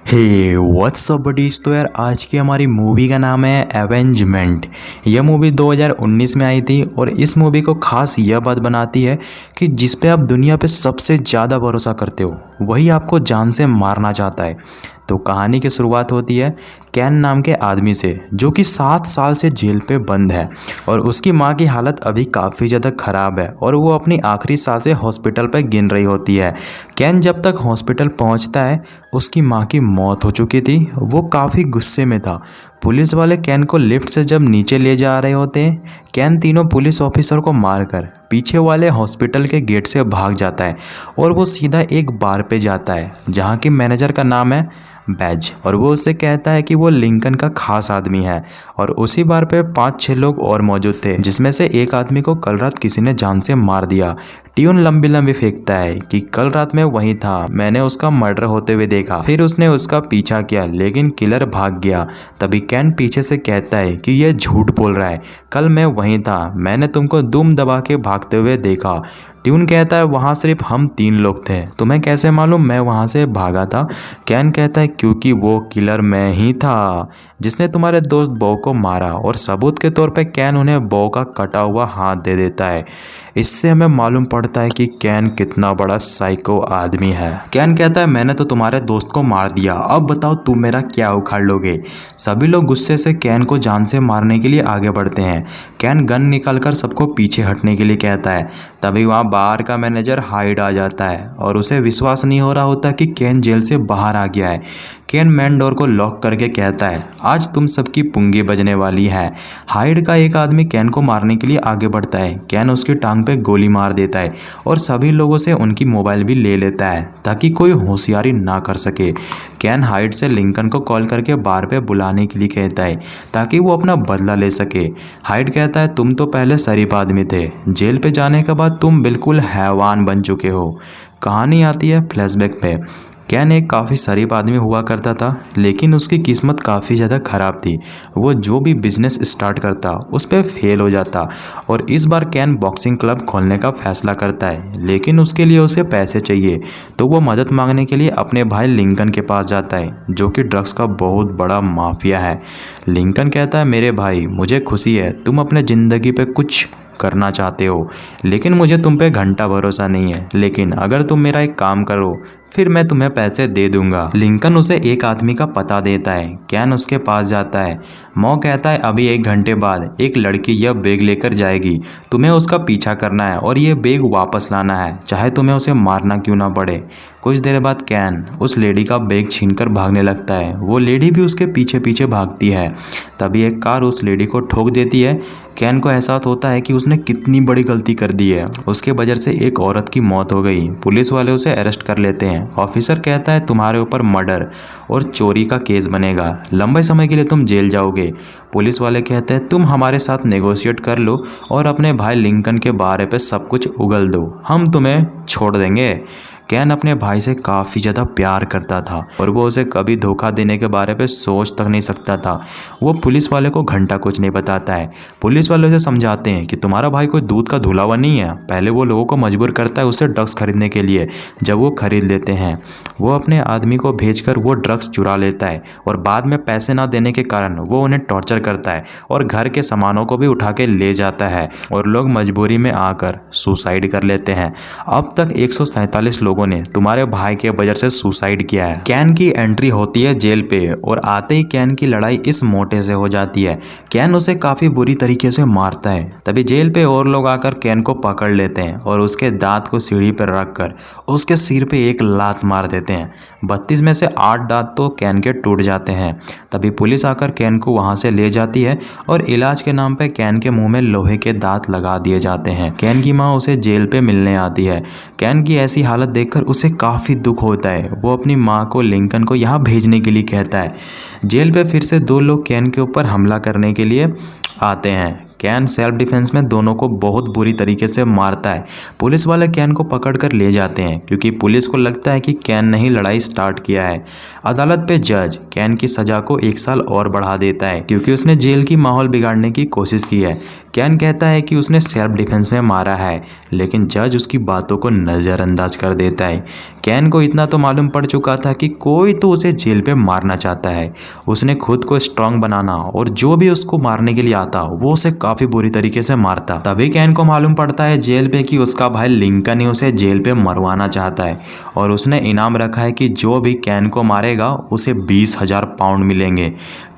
Hey what's up buddies. तो यार आज की हमारी मूवी का नाम है एवेंजमेंट। यह मूवी 2019 में आई थी और इस मूवी को खास यह बात बनाती है कि जिस पे आप दुनिया पे सबसे ज़्यादा भरोसा करते हो वही आपको जान से मारना चाहता है। तो कहानी की शुरुआत होती है कैन नाम के आदमी से जो कि 7 साल से जेल पे बंद है और उसकी माँ की हालत अभी काफ़ी ज़्यादा ख़राब है और वो अपनी आखिरी सांसें हॉस्पिटल पर गिन रही होती है। कैन जब तक हॉस्पिटल पहुंचता है उसकी माँ की मौत हो चुकी थी। वो काफ़ी गुस्से में था। पुलिस वाले कैन को लिफ्ट से जब नीचे ले जा रहे होते हैं कैन तीनों पुलिस ऑफिसर को मारकर पीछे वाले हॉस्पिटल के गेट से भाग जाता है और वो सीधा एक बार पे जाता है जहाँ के मैनेजर का नाम है बैज और वो उससे कहता है कि वो लिंकन का खास आदमी है। और उसी बार पे 5-6 लोग और मौजूद थे जिसमें से एक आदमी को कल रात किसी ने जान से मार दिया। ट्यून लंबी लंबी फेंकता है कि कल रात में वहीं था, मैंने उसका मर्डर होते हुए देखा। फिर उसने उसका पीछा किया लेकिन किलर भाग गया। तभी कैन पीछे से कहता है कि यह झूठ बोल रहा है, कल मैं वहीं था, मैंने तुमको दुम दबा के भागते हुए देखा। ट्यून कहता है वहाँ सिर्फ हम 3 लोग थे, तुम्हें कैसे मालूम मैं वहाँ से भागा था? कैन कहता है क्योंकि वो किलर मैं ही था जिसने तुम्हारे दोस्त बो को मारा। और सबूत के तौर पे कैन उन्हें बो का कटा हुआ हाथ दे देता है। इससे हमें मालूम पड़ता है कि कैन कितना बड़ा साइको आदमी है। कैन कहता है मैंने तो तुम्हारे दोस्त को मार दिया, अब बताओ तुम मेरा क्या उखाड़ लोगे? सभी लोग गुस्से से कैन को जान से मारने के लिए आगे बढ़ते हैं। कैन गन निकालकर सबको पीछे हटने के लिए कहता है। तभी वहाँ बाहर का मैनेजर हाइड आ जाता है और उसे विश्वास नहीं हो रहा होता कि कैन जेल से बाहर आ गया है। कैन मेन डोर को लॉक करके कहता है आज तुम सबकी पुंगी बजने वाली है। हाइड का एक आदमी कैन को मारने के लिए आगे बढ़ता है। कैन उसकी टांग पे गोली मार देता है और सभी लोगों से उनकी मोबाइल भी ले लेता है ताकि कोई होशियारी ना कर सके। कैन हाइड से लिंकन को कॉल करके बार पे बुलाने के लिए कहता है ताकि वो अपना बदला ले सके। हाइड कहता है तुम तो पहले शरीफ आदमी थे, जेल पे जाने के बाद तुम बिल्कुल हैवान बन चुके हो। कहानी आती है फ्लैशबैक पे। कैन एक काफ़ी शरीफ आदमी हुआ करता था लेकिन उसकी किस्मत काफ़ी ज़्यादा ख़राब थी। वो जो भी बिजनेस स्टार्ट करता उस पर फेल हो जाता और इस बार कैन बॉक्सिंग क्लब खोलने का फैसला करता है लेकिन उसके लिए उसे पैसे चाहिए। तो वो मदद मांगने के लिए अपने भाई लिंकन के पास जाता है जो कि ड्रग्स का बहुत बड़ा माफिया है। लिंकन कहता है मेरे भाई मुझे खुशी है तुम अपने ज़िंदगी पे कुछ करना चाहते हो लेकिन मुझे तुम पे घंटा भरोसा नहीं है, लेकिन अगर तुम मेरा एक काम करो फिर मैं तुम्हें पैसे दे दूंगा। लिंकन उसे एक आदमी का पता देता है। कैन उसके पास जाता है। मौ कहता है अभी 1 घंटे बाद एक लड़की यह बैग लेकर जाएगी, तुम्हें उसका पीछा करना है और ये बैग वापस लाना है चाहे तुम्हें उसे मारना क्यों ना पड़े। कुछ देर बाद कैन उस लेडी का बैग छीनकर भागने लगता है। वो लेडी भी उसके पीछे पीछे भागती है। तभी एक कार उस लेडी को ठोक देती है। कैन को एहसास होता है कि उसने कितनी बड़ी गलती कर दी है, उसके वजह से एक औरत की मौत हो गई। पुलिस वाले उसे अरेस्ट कर लेते हैं। ऑफिसर कहता है तुम्हारे ऊपर मर्डर और चोरी का केस बनेगा, लंबे समय के लिए तुम जेल जाओगे। पुलिस वाले कहते हैं तुम हमारे साथ नेगोशिएट कर लो और अपने भाई लिंकन के बारे पे सब कुछ उगल दो, हम तुम्हें छोड़ देंगे। कैन अपने भाई से काफ़ी ज़्यादा प्यार करता था और वो उसे कभी धोखा देने के बारे में सोच तक नहीं सकता था। वो पुलिस वाले को घंटा कुछ नहीं बताता है। पुलिस वाले उसे समझाते हैं कि तुम्हारा भाई कोई दूध का धुलावा नहीं है। पहले वो लोगों को मजबूर करता है उससे ड्रग्स खरीदने के लिए। जब वो खरीद लेते हैं वो अपने आदमी को भेजकर वो ड्रग्स चुरा लेता है और बाद में पैसे ना देने के कारण वो उन्हें टॉर्चर करता है और घर के सामानों को भी उठा के ले जाता है और लोग मजबूरी में आकर सुसाइड कर लेते हैं। अब तक 147 लोगों ने तुम्हारे भाई के वजह से सुसाइड किया है। कैन की एंट्री होती है जेल पे और आते ही कैन की लड़ाई इस मोटे से हो जाती है। कैन उसे काफी बुरी तरीके से मारता है। तभी जेल पे और लोग आकर कैन को पकड़ लेते हैं और उसके दांत को सीढ़ी पर रखकर उसके सिर पे एक लात मार देते हैं। 32 में से 8 दांत तो कैन के टूट जाते हैं। तभी पुलिस आकर कैन को वहां से ले जाती है और इलाज के नाम पे कैन के मुंह में लोहे के दांत लगा दिए जाते हैं। कैन की माँ उसे जेल पे मिलने आती है। कैन की ऐसी हालत देखकर उसे काफ़ी दुख होता है। वो अपनी माँ को लिंकन को यहाँ भेजने के लिए कहता है। जेल पे फिर से 2 लोग कैन के ऊपर हमला करने के लिए आते हैं। कैन सेल्फ डिफेंस में दोनों को बहुत बुरी तरीके से मारता है। पुलिस वाले कैन को पकड़कर ले जाते हैं क्योंकि पुलिस को लगता है कि कैन ने ही लड़ाई स्टार्ट किया है। अदालत पे जज कैन की सज़ा को 1 साल और बढ़ा देता है क्योंकि उसने जेल की माहौल बिगाड़ने की कोशिश की है। कैन कहता है कि उसने सेल्फ डिफेंस में मारा है, लेकिन जज उसकी बातों को नज़रअंदाज कर देता है। कैन को इतना तो मालूम पड़ चुका था कि कोई तो उसे जेल पे मारना चाहता है। उसने खुद को स्ट्रांग बनाना और जो भी उसको मारने के लिए आता वो उसे काफ़ी बुरी तरीके से मारता। तभी कैन को मालूम पड़ता है जेल पे कि उसका भाई लिंकन ही उसे जेल पे मरवाना चाहता है और उसने इनाम रखा है कि जो भी कैन को मारेगा उसे 20,000 पाउंड मिलेंगे।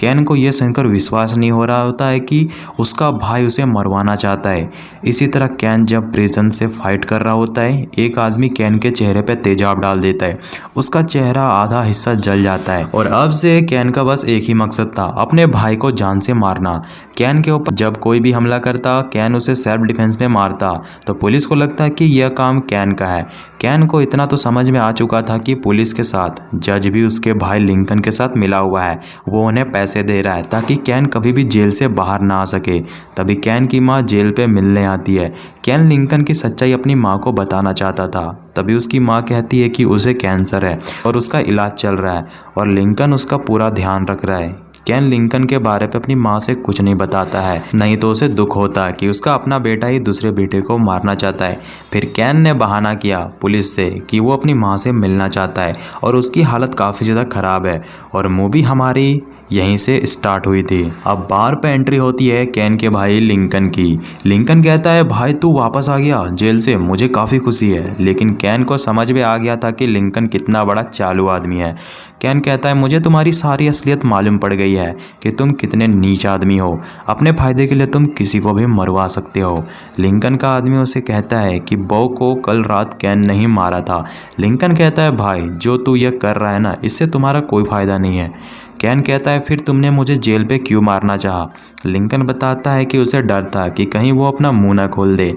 कैन को यह सुनकर विश्वास नहीं हो रहा होता है कि उसका भाई उसे मरवाना चाहता है। इसी तरह कैन जब प्रिजन से फाइट कर रहा होता है, एक आदमी कैन के चेहरे पे तेजाब डाल देता है। उसका चेहरा आधा हिस्सा जल जाता है और अब से कैन का बस एक ही मकसद था, अपने भाई को जान से मारना। कैन के ऊपर जब कोई भी हमला करता, कैन उसे सेल्फ डिफेंस में मारता तो पुलिस को लगता है कि यह काम कैन का है। कैन को इतना तो समझ में आ चुका था कि पुलिस के साथ जज भी उसके भाई लिंकन के साथ मिला हुआ है, वो उन्हें पैसे दे रहा है ताकि कैन कभी भी जेल से बाहर ना आ सके। तभी कैन की माँ जेल पे मिलने आती है। कैन लिंकन की सच्चाई अपनी माँ को बताना चाहता था। तभी उसकी माँ कहती है कि उसे कैंसर है और उसका इलाज चल रहा है और लिंकन उसका पूरा ध्यान रख रहा है। कैन लिंकन के बारे में अपनी माँ से कुछ नहीं बताता है, नहीं तो उसे दुख होता है कि उसका अपना बेटा ही दूसरे बेटे को मारना चाहता है। फिर कैन ने बहाना किया पुलिस से कि वो अपनी माँ से मिलना चाहता है और उसकी हालत काफ़ी ज़्यादा ख़राब है। और मूवी हमारी यहीं से स्टार्ट हुई थी। अब बार पे एंट्री होती है कैन के भाई लिंकन की। लिंकन कहता है भाई तू वापस आ गया जेल से, मुझे काफ़ी खुशी है। लेकिन कैन को समझ में आ गया था कि लिंकन कितना बड़ा चालू आदमी है। कैन कहता है मुझे तुम्हारी सारी असलियत मालूम पड़ गई है कि तुम कितने नीच आदमी हो। अपने फ़ायदे के लिए तुम किसी को भी मरवा सकते हो। लिंकन का आदमी उसे कहता है कि बो को कल रात कैन नहीं मारा था। लिंकन कहता है भाई जो तू ये कर रहा है ना, इससे तुम्हारा कोई फ़ायदा नहीं है। कैन कहता है फिर तुमने मुझे जेल पे क्यों मारना चाहा। लिंकन बताता है कि उसे डर था कि कहीं वो अपना मुंह ना खोल दे।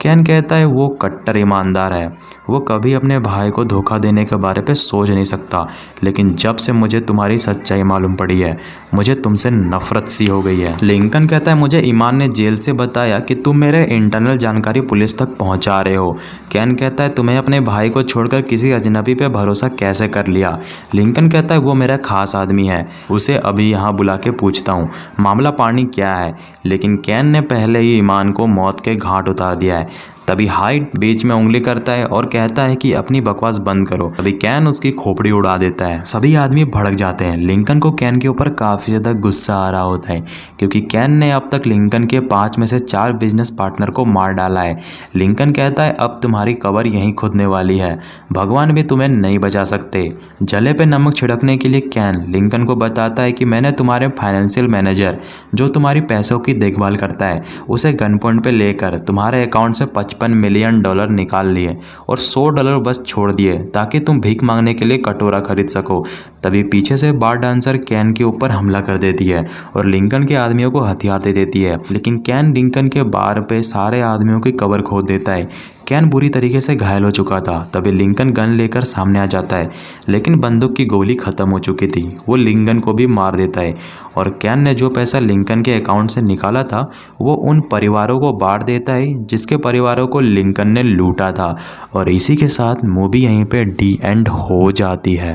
कैन कहता है वो कट्टर ईमानदार है, वो कभी अपने भाई को धोखा देने के बारे पे सोच नहीं सकता। लेकिन जब से मुझे तुम्हारी सच्चाई मालूम पड़ी है, मुझे तुमसे नफरत सी हो गई है। लिंकन कहता है मुझे ईमान ने जेल से बताया कि तुम मेरे इंटरनल जानकारी पुलिस तक पहुंचा रहे हो। कैन कहता है तुम्हें अपने भाई को छोड़कर किसी अजनबी पे भरोसा कैसे कर लिया। लिंकन कहता है वो मेरा खास आदमी है, उसे अभी यहाँ बुला के पूछता हूँ मामला पानी क्या है। लेकिन कैन ने पहले ही ईमान को मौत के घाट उतार दिया है। तभी हाइड बीच में उंगली करता है और कहता है कि अपनी बकवास बंद करो। तभी कैन उसकी खोपड़ी उड़ा देता है। सभी आदमी भड़क जाते हैं। लिंकन को कैन के ऊपर काफ़ी ज़्यादा गुस्सा आ रहा होता है क्योंकि कैन ने अब तक लिंकन के 5 में से 4 बिजनेस पार्टनर को मार डाला है। लिंकन कहता है अब तुम्हारी कबर यहीं खुदने वाली है, भगवान भी तुम्हें नहीं बचा सकते। जले पे नमक छिड़कने के लिए कैन लिंकन को बताता है कि मैंने तुम्हारे फाइनेंशियल मैनेजर जो तुम्हारी पैसों की देखभाल करता है उसे गन पॉइंट पे लेकर तुम्हारे अकाउंट से 55 मिलियन डॉलर निकाल लिए और $100 बस छोड़ दिए ताकि तुम भीख मांगने के लिए कटोरा खरीद सको। तभी पीछे से बार डांसर कैन के ऊपर हमला कर देती है और लिंकन के आदमियों को हथियार दे देती है। लेकिन कैन लिंकन के बार पे सारे आदमियों की कबर खोद देता है। कैन बुरी तरीके से घायल हो चुका था। तभी लिंकन गन लेकर सामने आ जाता है, लेकिन बंदूक की गोली खत्म हो चुकी थी। वो लिंकन को भी मार देता है और कैन ने जो पैसा लिंकन के अकाउंट से निकाला था वो उन परिवारों को बांट देता है जिसके परिवारों को लिंकन ने लूटा था। और इसी के साथ मूवी यहीं पे डी एंड हो जाती है।